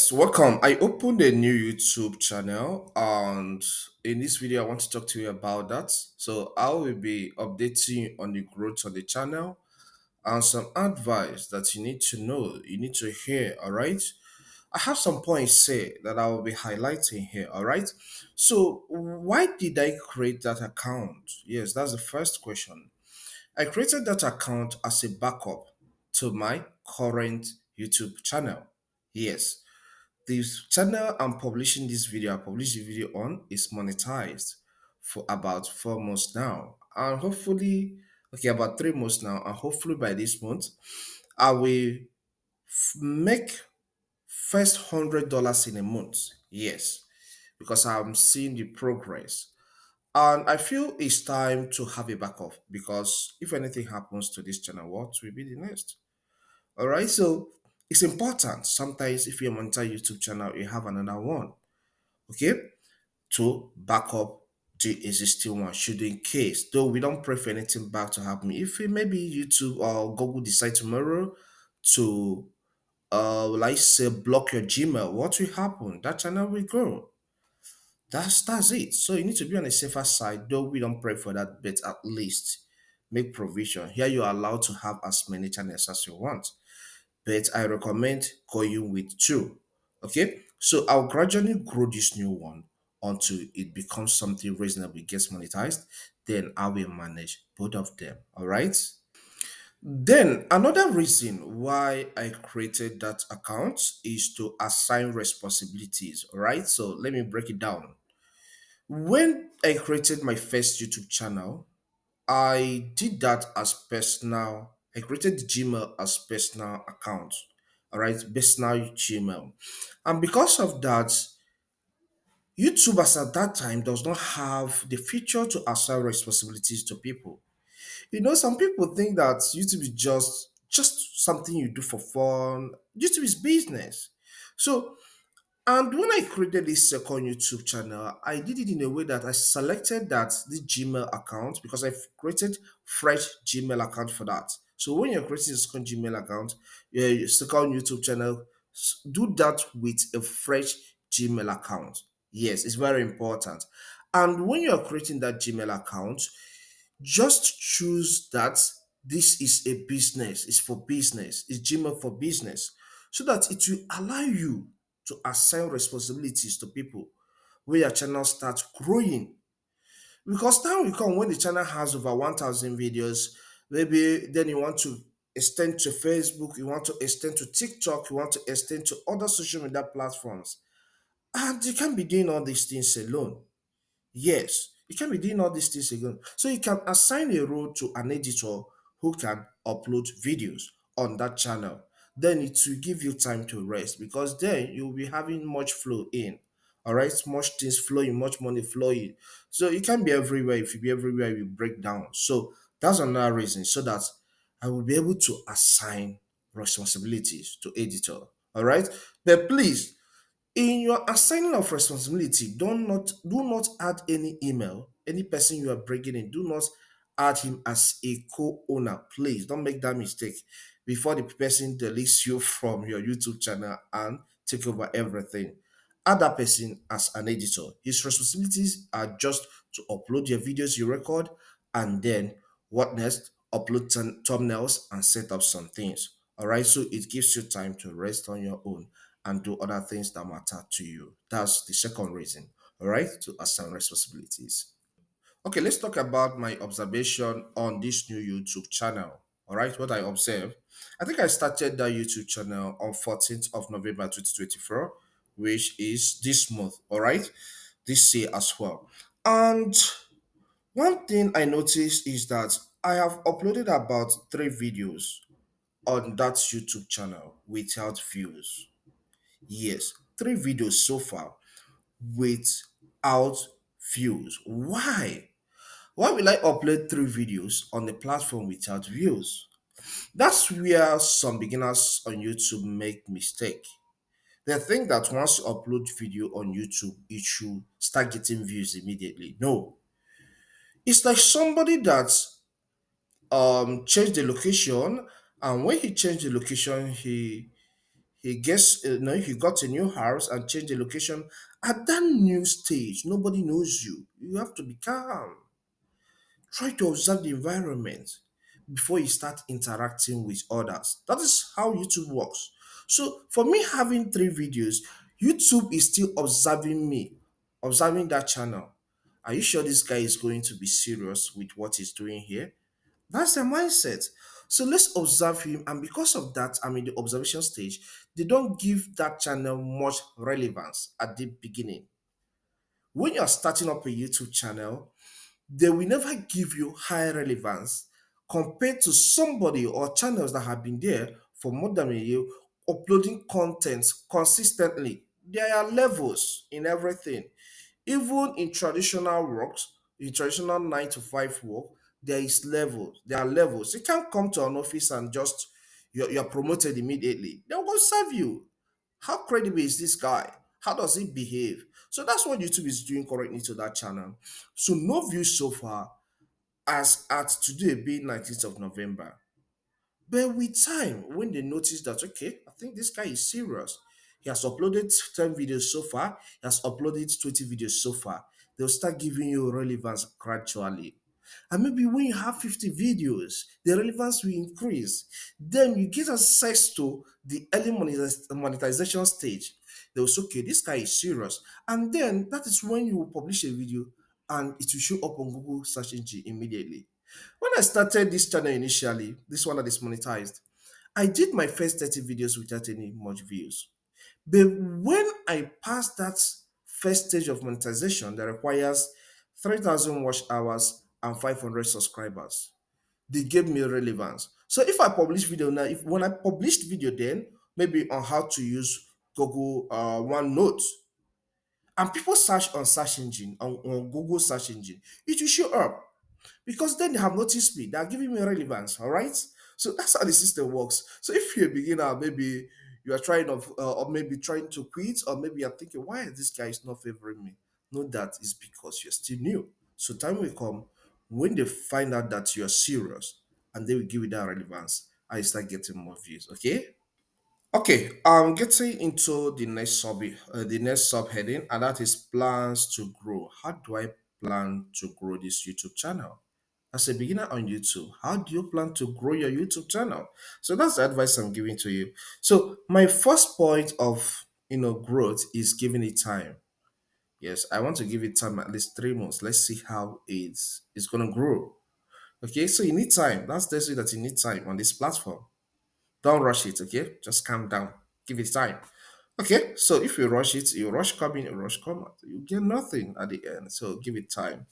Yes, welcome. I opened a new YouTube channel, and in this video, I want to talk to you about that. So, I will be updating you on the growth of the channel and some advice that you need to know, you need to hear. All right. I have some points say that I will be highlighting here. All right. So, why did I create that account? Yes, that's the first question. I created that account as a backup to my current YouTube channel. Yes, this channel I'm publishing this video, I published the video on, is monetized for about 4 months now. And hopefully, okay, about 3 months now. And hopefully by this month, I will make first $100 in a month. Yes, because I'm seeing the progress. And I feel it's time to have a backup because if anything happens to this channel, what will be the next? All right, so it's important. Sometimes, if you monetize YouTube channel, you have another one, okay, to back up the existing one. Should in case, though we don't pray for anything back to happen. If it maybe YouTube or Google decide tomorrow to, like say, block your Gmail, what will happen? That channel will go. That's it. So you need to be on the safer side, though we don't pray for that, but at least make provision. Here you are allowed to have as many channels as you want, but I recommend going with two. Okay, so I'll gradually grow this new one until it becomes something reasonable, gets monetized. Then I will manage both of them. All right. Then another reason why I created that account is to assign responsibilities. All right. So let me break it down. When I created my first YouTube channel, I did that as personal. I created the Gmail as personal account. All right, personal Gmail. And because of that, YouTube as at that time does not have the feature to assign responsibilities to people. Some people think that YouTube is just something you do for fun. YouTube is business. So and when I created this second YouTube channel, I did it in a way that I selected that the Gmail account because I've created fresh Gmail account for that. So when you're creating a second Gmail account, your second YouTube channel, do that with a fresh Gmail account. Yes, it's very important. And when you're creating that Gmail account, just choose that this is a business, it's for business, it's Gmail for business, so that it will allow you to assign responsibilities to people where your channel starts growing. Because time will come when the channel has over 1,000 videos, maybe then you want to extend to Facebook, you want to extend to TikTok, you want to extend to other social media platforms. And you can't be doing all these things alone. Yes, you can be doing all these things again. So you can assign a role to an editor who can upload videos on that channel. Then it will give you time to rest because then you'll be having much flow in. All right, much things flowing, much money flowing. So you can't be everywhere. If you be everywhere, you break down. So that's another reason, so that I will be able to assign responsibilities to editor. All right, but please, in your assigning of responsibility, do not add any email, any person you are bringing in. Do not add him as a co-owner. Please don't make that mistake before the person deletes you from your YouTube channel and take over everything. Add that person as an editor. His responsibilities are just to upload your videos you record, and then what next? Upload thumbnails and set up some things. All right, so it gives you time to rest on your own and do other things that matter to you. That's the second reason, all right, to assign responsibilities. Okay, let's talk about my observation on this new YouTube channel. All right, what I observed. I think I started that YouTube channel on 14th of November 2024, which is this month, all right, this year as well. And one thing I noticed is that I have uploaded about 3 videos on that YouTube channel without views. Yes, 3 videos so far without views. Why? Why will I upload 3 videos on the platform without views? That's where some beginners on YouTube make mistake. They think that once you upload video on YouTube, it should start getting views immediately. No, it's like somebody that changed the location, and when he changed the location, he got a new house and changed the location. At that new stage, nobody knows you. You have to be calm. Try to observe the environment before you start interacting with others. That is how YouTube works. So for me having three videos, YouTube is still observing me, observing that channel. Are you sure this guy is going to be serious with what he's doing here? That's their mindset. So let's observe him, and because of that, I'm in the observation stage. They don't give that channel much relevance at the beginning. When you're starting up a YouTube channel, they will never give you high relevance compared to somebody or channels that have been there for more than a year uploading content consistently. There are levels in everything. Even in traditional works, in traditional 9 to 5 work, there is levels. There are levels. You can't come to an office and just you're promoted immediately. They'll go serve you. How credible is this guy? How does he behave? So that's what YouTube is doing currently to that channel. So no views so far as at today being 19th of November. But with time, when they notice that, okay, I think this guy is serious, he has uploaded 10 videos so far, he has uploaded 20 videos so far, they'll start giving you relevance gradually. And maybe when you have 50 videos, the relevance will increase. Then you get access to the early monetization stage. They'll say, okay, this guy is serious. And then that is when you will publish a video and it will show up on Google search engine immediately. When I started this channel initially, this one that is monetized, I did my first 30 videos without any much views. But when I passed that first stage of monetization that requires 3,000 watch hours and 500 subscribers, they gave me relevance. So if I publish video now, if when I published video then, maybe on how to use Google OneNote, and people search on search engine, on Google search engine, it will show up because then they have noticed me. They are giving me relevance. All right. So that's how the system works. So if you're a beginner, maybe you are trying of, or maybe trying to quit, or maybe you're thinking, why is this guy is not favoring me? No, that is because you're still new. So time will come when they find out that you're serious, and they will give you that relevance. I start getting more views. Okay. Okay, I'm getting into the next subheading, and that is plans to grow. How do I plan to grow this YouTube channel? As a beginner on YouTube, how do you plan to grow your YouTube channel? So that's the advice I'm giving to you. So my first point of growth is giving it time. Yes, I want to give it time at least 3 months. Let's see how it's gonna grow. Okay, so you need time. That's the way that you need time on this platform. Don't rush it, okay? Just calm down. Give it time. Okay, so if you rush it, you rush come in, you rush come out. You get nothing at the end. So give it time.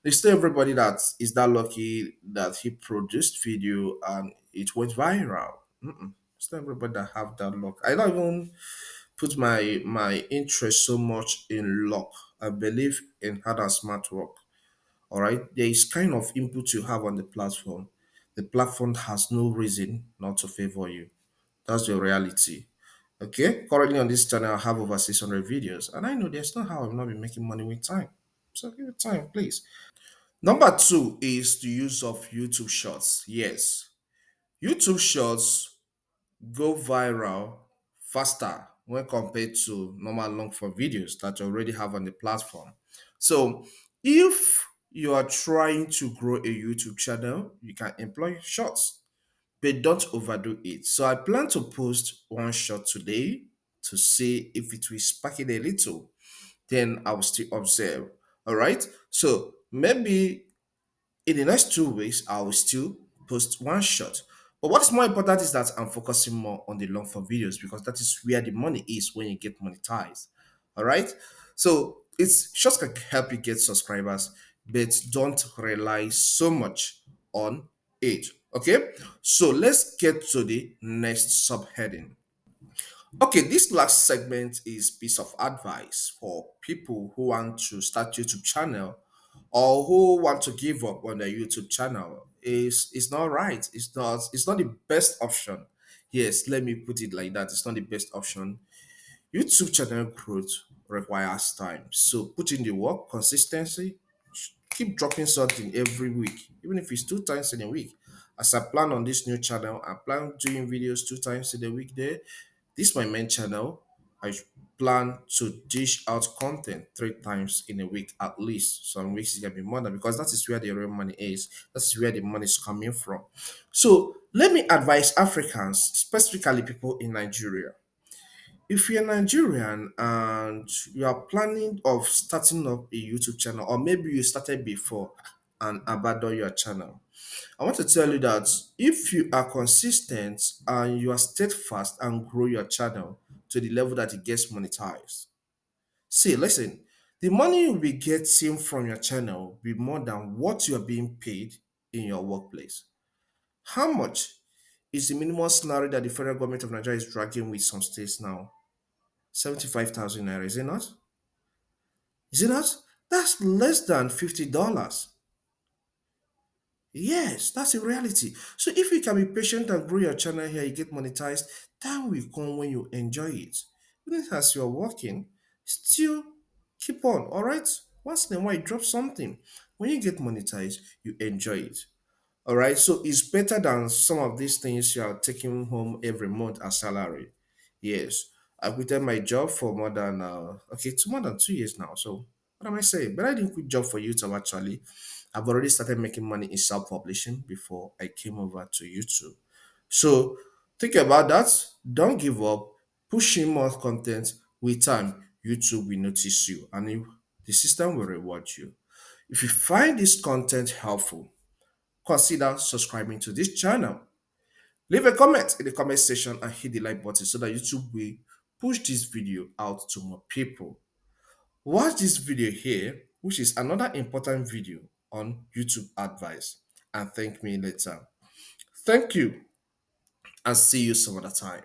It's not everybody that is that lucky that he produced video and it went viral. Mm-mm. It's not everybody that have that luck. I don't even put my interest so much in luck. I believe in hard and smart work. All right, there is kind of input you have on the platform. The platform has no reason not to favor you. That's your reality. Okay, currently on this channel, I have over 600 videos, and I know there's no how I've not been making money with time. So give it time, please. Number two is the use of YouTube Shorts. Yes, YouTube Shorts go viral faster when compared to normal long form videos that you already have on the platform. So if you are trying to grow a YouTube channel, you can employ shorts, but don't overdo it. So I plan to post one shot today to see if it will spark it a little. Then I will still observe. All right. So maybe in the next 2 weeks, I will still post one shot. But what is more important is that I'm focusing more on the long form videos because that is where the money is when you get monetized. All right. So it's shorts can help you get subscribers, but don't rely so much on it. Okay. So let's get to the next subheading. Okay, this last segment is piece of advice for people who want to start YouTube channel or who want to give up on their YouTube channel. It's not right. It's not the best option. Yes, let me put it like that. It's not the best option. YouTube channel growth requires time. So put in the work, consistency, keep dropping something every week, even if it's 2 times in a week. As I plan on this new channel, I plan doing videos 2 times in a week there. This is my main channel. I plan to dish out content 3 times in a week at least. Some weeks it can be more than, because that is where the real money is. That's where the money is coming from. So let me advise Africans, specifically people in Nigeria. If you're Nigerian and you are planning of starting up a YouTube channel, or maybe you started before and abandoned your channel, I want to tell you that if you are consistent and you are steadfast and grow your channel to the level that it gets monetized, see, listen, the money you'll be getting from your channel will be more than what you are being paid in your workplace. How much is the minimum salary that the federal government of Nigeria is dragging with some states now? 75,000 naira, is it not? Is it not? That's less than $50. Yes, that's a reality. So if you can be patient and grow your channel here, you get monetized, time will come when you enjoy it. Even as you're working, still keep on, all right? Once in a while, drop something. When you get monetized, you enjoy it. All right, so it's better than some of these things you are taking home every month as salary. Yes, I quitted my job for more than more than 2 years now. So what am I saying? But I didn't quit job for YouTube actually. I've already started making money in self-publishing before I came over to YouTube. So think about that. Don't give up. Push in more content. With time, YouTube will notice you, and the system will reward you. If you find this content helpful, consider subscribing to this channel. Leave a comment in the comment section and hit the like button so that YouTube will push this video out to more people. Watch this video here, which is another important video on YouTube advice, and thank me later. Thank you, and see you some other time.